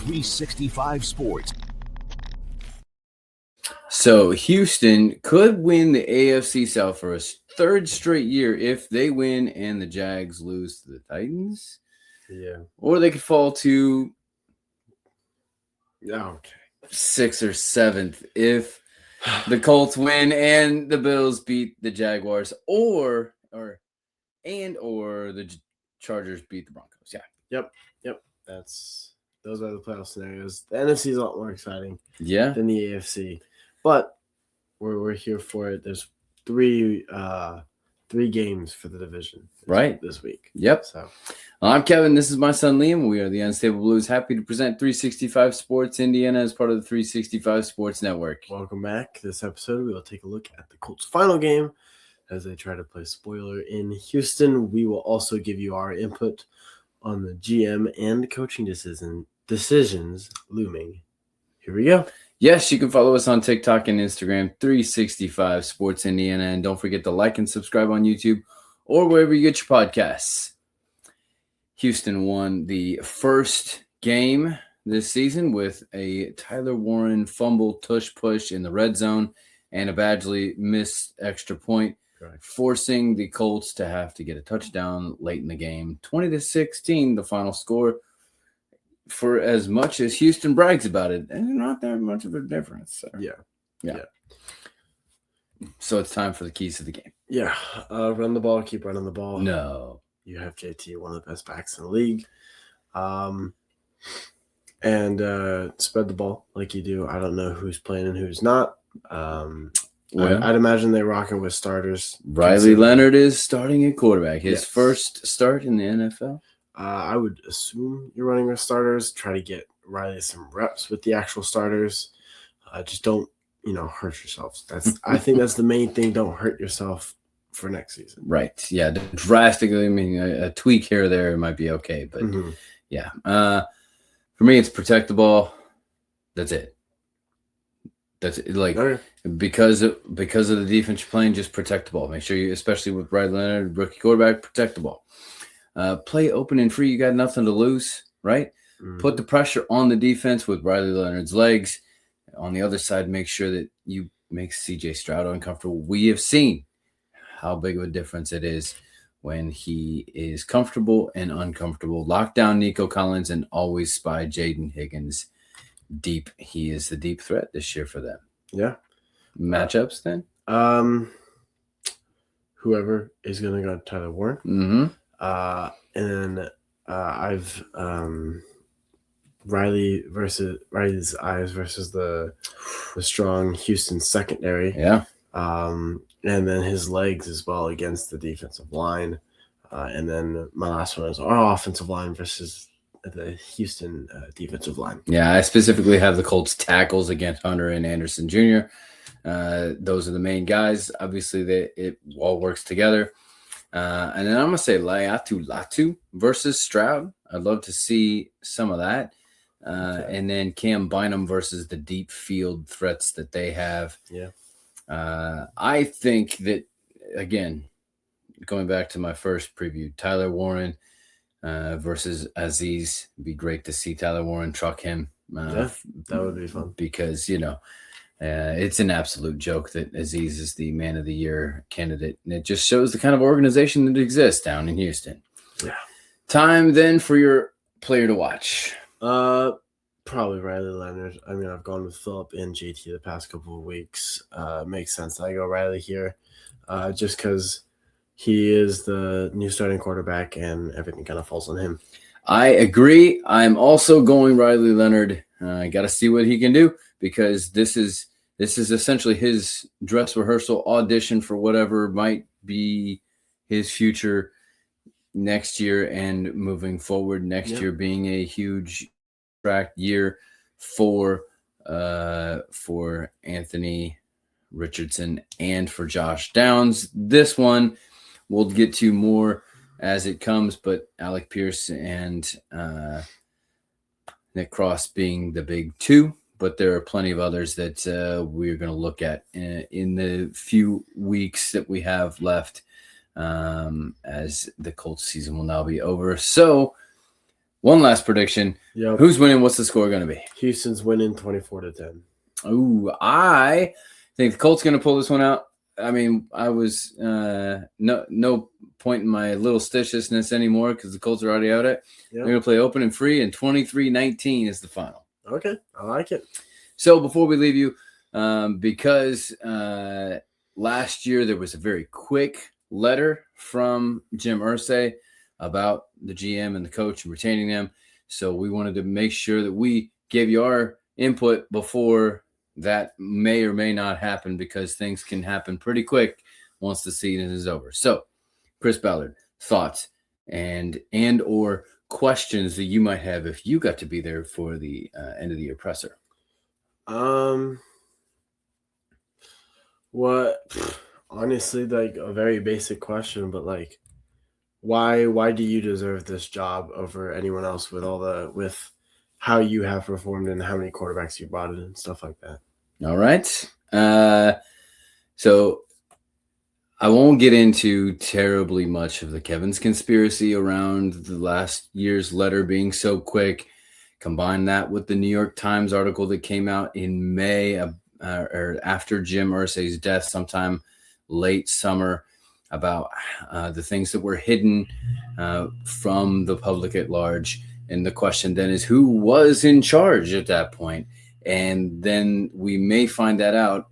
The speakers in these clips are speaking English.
365 Sports. So Houston could win the AFC South for a third straight year if they win and the Jags lose to the Titans. Yeah. Or they could fall to Okay. 6th or 7th if the Colts win and the Bills beat the Jaguars, or the Chargers beat the Broncos. Yeah. Yep. Those are the playoff scenarios. The NFC is a lot more exciting than the AFC, but we're here for it. There's three games for the division this week. Yep. So I'm Kevin. This is my son Liam. We are the Unstable Blues. Happy to present 365 Sports Indiana as part of the 365 Sports Network. Welcome back. This episode, we will take a look at the Colts' final game as they try to play spoiler in Houston. We will also give you our input on the GM and coaching decisions looming. Here we go. Yes, you can follow us on TikTok and Instagram, 365 Sports Indiana. And don't forget to like and subscribe on YouTube or wherever you get your podcasts. Houston won the first game this season with a Tyler Warren fumble tush push in the red zone and a Badgley missed extra point, forcing the Colts to have to get a touchdown late in the game. 20-16, the final score. For as much as Houston brags about it, and not that much of a difference. So. Yeah. So it's time for the keys to the game. Yeah. Run the ball. Keep running the ball. No. You have JT, one of the best backs in the league. And spread the ball like you do. I don't know who's playing and who's not. I'd imagine they're rocking with starters. Riley Leonard is starting at quarterback. His first start in the NFL. I would assume you're running with starters. Try to get Riley some reps with the actual starters. Just don't, hurt yourself. I think that's the main thing. Don't hurt yourself for next season. Right. Yeah. Drastically. I mean, a tweak here or there might be okay, but yeah. For me, it's protect the ball. That's it. That's it. Like because of the defense you're playing, just protect the ball. Make sure you, especially with Riley Leonard, rookie quarterback, protect the ball. Play open and free. You got nothing to lose, right? Put the pressure on the defense with Riley Leonard's legs. On the other side, make sure that you make C.J. Stroud uncomfortable. We have seen how big of a difference it is when he is comfortable and uncomfortable. Lock down Nico Collins and always spy Jaden Higgins deep. He is the deep threat this year for them. Yeah. Matchups then? Whoever is going to go Tyler Warren. Mm-hmm. And then I've Riley's eyes versus the strong Houston secondary. Yeah. And then his legs as well against the defensive line. And then my last one is our offensive line versus the Houston defensive line. Yeah, I specifically have the Colts tackles against Hunter and Anderson Jr. Those are the main guys. Obviously, it all works together. And then I'm going to say Latu versus Stroud. I'd love to see some of that. And then Cam Bynum versus the deep field threats that they have. Yeah. I think that, again, going back to my first preview, Tyler Warren versus Aziz. It'd be great to see Tyler Warren truck him. That would be fun. Because, it's an absolute joke that Aziz is the man of the year candidate. And it just shows the kind of organization that exists down in Houston. Yeah. Time then for your player to watch. Probably Riley Leonard. I mean, I've gone with Phillip and JT the past couple of weeks. Makes sense that I go Riley here just because he is the new starting quarterback and everything kind of falls on him. I agree. I'm also going Riley Leonard. I got to see what he can do because this is essentially his dress rehearsal audition for whatever might be his future next year and moving forward. Next year being a huge track year for Anthony Richardson and for Josh Downs. This one we'll get to more as it comes, but Alec Pierce and Nick Cross being the big two. But there are plenty of others that we're going to look at in the few weeks that we have left as the Colts season will now be over. So One last prediction. Yep. Who's winning? What's the score going to be? Houston's winning 24-10. Ooh, I think the Colts going to pull this one out. I mean, I was no point in my little stitchiousness anymore because the Colts are already out it. They're going to play open and free, and 23-19 is the final. Okay, I like it. So before we leave you, because last year there was a very quick letter from Jim Irsay about the GM and the coach and retaining them. So we wanted to make sure that we gave you our input before that may or may not happen, because things can happen pretty quick once the season is over. So, Chris Ballard, thoughts and or questions that you might have if you got to be there for the end of the year presser? Honestly, like a very basic question, but like, why do you deserve this job over anyone else with how you have performed and how many quarterbacks you brought in and stuff like that? All right. So I won't get into terribly much of the Kevin's conspiracy around the last year's letter being so quick. Combine that with the New York Times article that came out in May or after Jim Irsay's death, sometime late summer, about the things that were hidden from the public at large. And the question then is, who was in charge at that point? And then we may find that out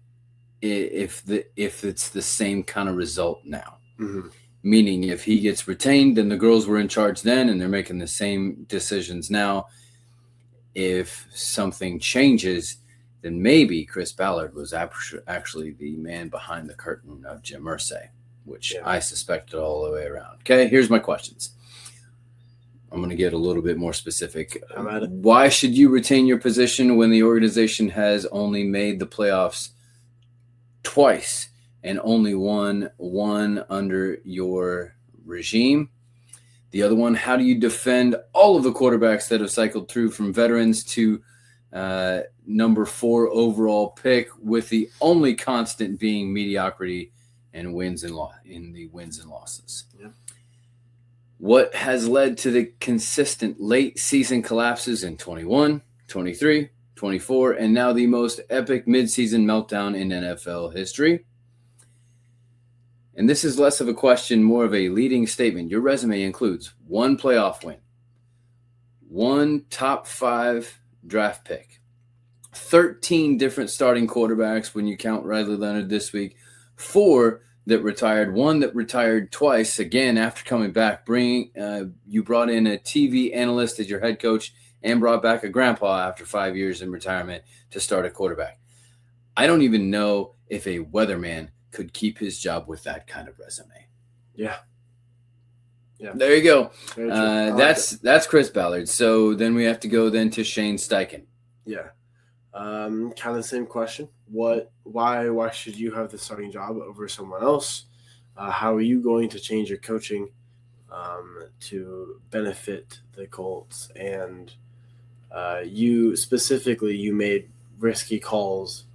if it's the same kind of result now. Mm-hmm. Meaning, if he gets retained, then the girls were in charge then, and they're making the same decisions now. If something changes, then maybe Chris Ballard was actually the man behind the curtain of Jim Irsay, which I suspected all the way around. Okay, here's my questions. I'm going to get a little bit more specific. Why should you retain your position when the organization has only made the playoffs twice and only won one under your regime? The other one, how do you defend all of the quarterbacks that have cycled through from veterans to number 4 overall pick, with the only constant being mediocrity and wins and losses? Yeah. What has led to the consistent late season collapses in 21, 23, 24, and now the most epic midseason meltdown in NFL history? And this is less of a question, more of a leading statement. Your resume includes 1 playoff win, 1 top 5 draft pick, 13 different starting quarterbacks when you count Riley Leonard this week, 4 that retired, 1 that retired twice, again, after coming back. You brought in a TV analyst as your head coach and brought back a grandpa after 5 years in retirement to start a quarterback. I don't even know if a weatherman could keep his job with that kind of resume. Yeah. There you go. That's Chris Ballard. So then we have to go then to Shane Steichen. Yeah. Kind of the same question. Why should you have the starting job over someone else? How are you going to change your coaching to benefit the Colts? And you made risky calls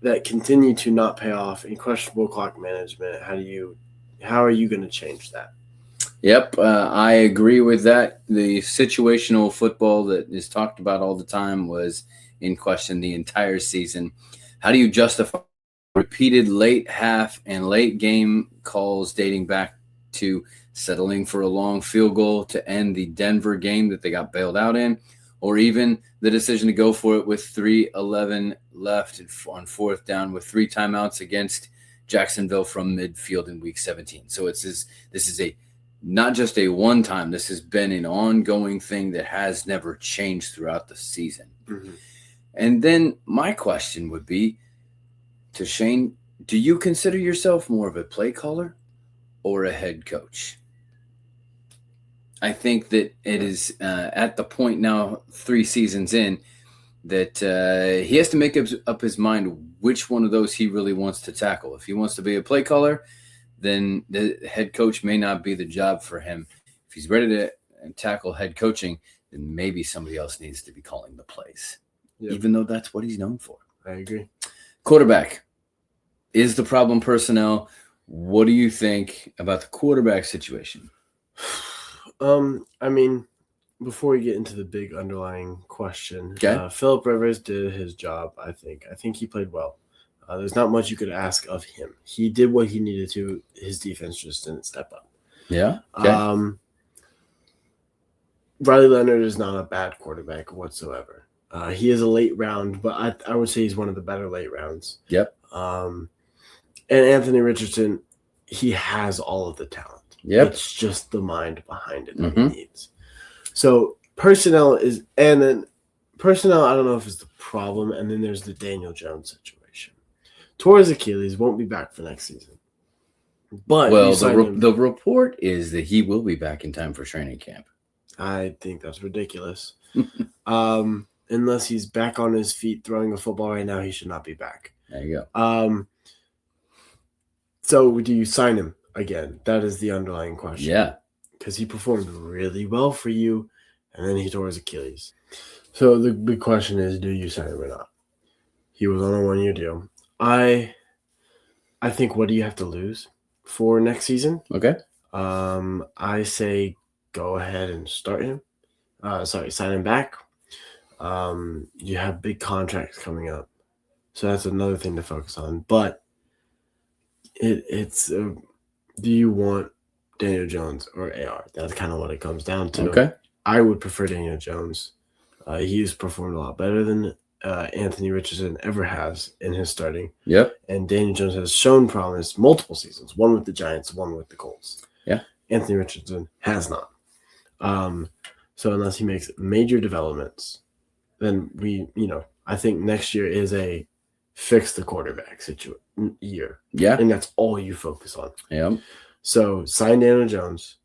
that continue to not pay off in questionable clock management. How are you going to change that? Yep, I agree with that. The situational football that is talked about all the time was in question the entire season. How do you justify repeated late half and late game calls dating back to settling for a long field goal to end the Denver game that they got bailed out in, or even the decision to go for it with 3:11 left on 4th down with 3 timeouts against Jacksonville from midfield in Week 17? So this is not just a one-time. This has been an ongoing thing that has never changed throughout the season. Mm-hmm. And then my question would be to Shane, do you consider yourself more of a play caller or a head coach? I think that it is at the point now, 3 seasons in, that he has to make up his mind which one of those he really wants to tackle. If he wants to be a play caller, then the head coach may not be the job for him. If he's ready to tackle head coaching, then maybe somebody else needs to be calling the plays, even though that's what he's known for. I agree. Quarterback is the problem personnel. What do you think about the quarterback situation? I mean, before we get into the big underlying question, Okay. Philip Rivers did his job, I think. I think he played well. There's not much you could ask of him. He did what he needed to. His defense just didn't step up. Yeah. Okay. Riley Leonard is not a bad quarterback whatsoever. He is a late round, but I would say he's one of the better late rounds. Yep. And Anthony Richardson, he has all of the talent. Yep. It's just the mind behind it that he needs. So personnel, I don't know if it's the problem, and then there's the Daniel Jones situation. Tore his Achilles, won't be back for next season. But the report is that he will be back in time for training camp. I think that's ridiculous. Unless he's back on his feet throwing a football right now, he should not be back. There you go. So do you sign him again? That is the underlying question. Yeah. Because he performed really well for you, and then he tore his Achilles. So the big question is, do you sign him or not? He was on a 1-year deal. I think, what do you have to lose for next season? Okay. I say go ahead and start him. Sign him back. You have big contracts coming up, so that's another thing to focus on. But it's do you want Daniel Jones or AR? That's kind of what it comes down to. Okay. I would prefer Daniel Jones. He's performed a lot better than Anthony Richardson ever has in his starting. Yep. And Daniel Jones has shown promise multiple seasons, one with the Giants, one with the Colts. Yeah. Anthony Richardson has not. So unless he makes major developments, then I think next year is a fix the quarterback year. Yeah. And that's all you focus on. Yeah. So sign Daniel Jones,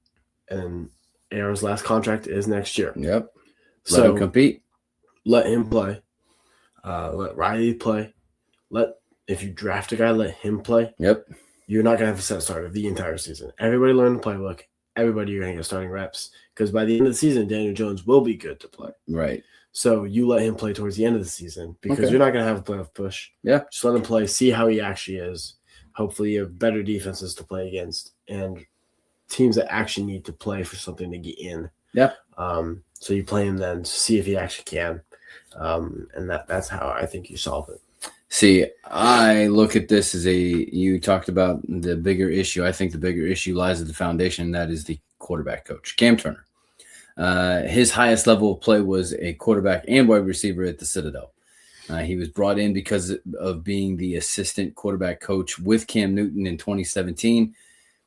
and AR's last contract is next year. Yep. Let him compete. Let him play. Let Riley play. If you draft a guy, let him play. Yep. You're not going to have a set starter the entire season. Everybody learn the playbook. Everybody, you're going to get starting reps. Because by the end of the season, Daniel Jones will be good to play. Right. So you let him play towards the end of the season because you're not going to have a playoff push. Yeah. Just let him play, see how he actually is. Hopefully you have better defenses to play against and teams that actually need to play for something to get in. Yeah. So you play him then to see if he actually can. And that's how I think you solve it. See, I look at this as you talked about the bigger issue. I think the bigger issue lies at the foundation, and that is the quarterback coach, Cam Turner. His highest level of play was a quarterback and wide receiver at the Citadel. He was brought in because of being the assistant quarterback coach with Cam Newton in 2017.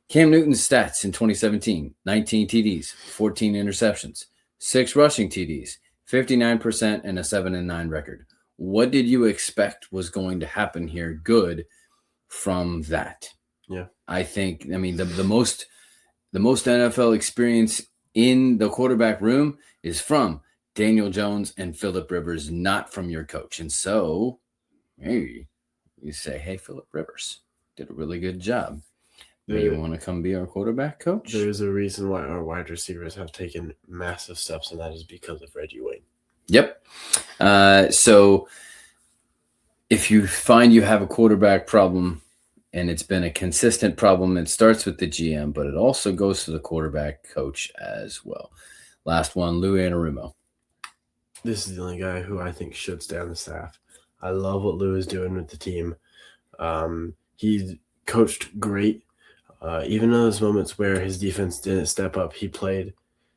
Cam Newton's stats in 2017, 19 TDs, 14 interceptions, 6 rushing TDs, 59%, and a 7-9 record. What did you expect was going to happen here good from that? Yeah. I mean, the most NFL experience in the quarterback room is from Daniel Jones and Philip Rivers, not from your coach. And so maybe you say, hey, Philip Rivers did a really good job. Do you want to come be our quarterback coach? There's a reason why our wide receivers have taken massive steps, and that is because of Reggie Wayne. Yep. So if you find you have a quarterback problem and it's been a consistent problem, it starts with the GM, but it also goes to the quarterback coach as well. Last one, Lou Anarumo. This is the only guy who I think should stay on the staff. I love what Lou is doing with the team. He coached great. Even in those moments where his defense didn't step up,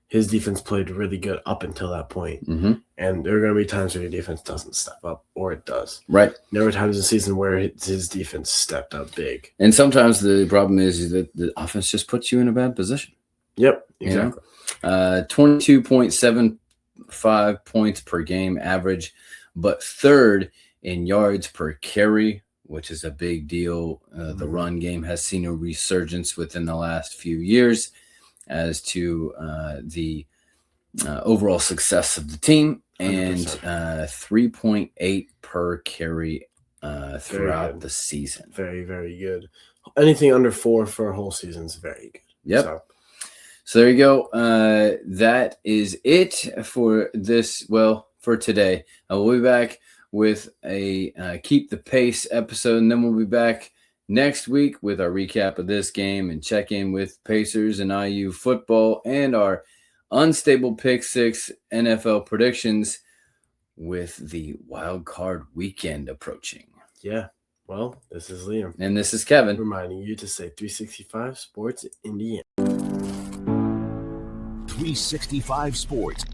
his defense played really good up until that point. Mm-hmm. And there are going to be times where your defense doesn't step up, or it does. Right. There were times in the season where his defense stepped up big. And sometimes the problem is that the offense just puts you in a bad position. Yep, exactly. 22.75 points per game average, but third in yards per carry, which is a big deal. The run game has seen a resurgence within the last few years as to the overall success of the team, and 3.8 per carry throughout the season. Very, very good. Anything under 4 for a whole season is very good. Yep. So there you go. That is it for this. Well, for today, we'll be back with a Keep the Pace episode, and then we'll be back next week with our recap of this game and check in with Pacers and IU football and our unstable pick six NFL predictions with the wild card weekend approaching. Yeah. Well, this is Liam. And this is Kevin. Reminding you to say 365 Sports Indiana. 365 Sports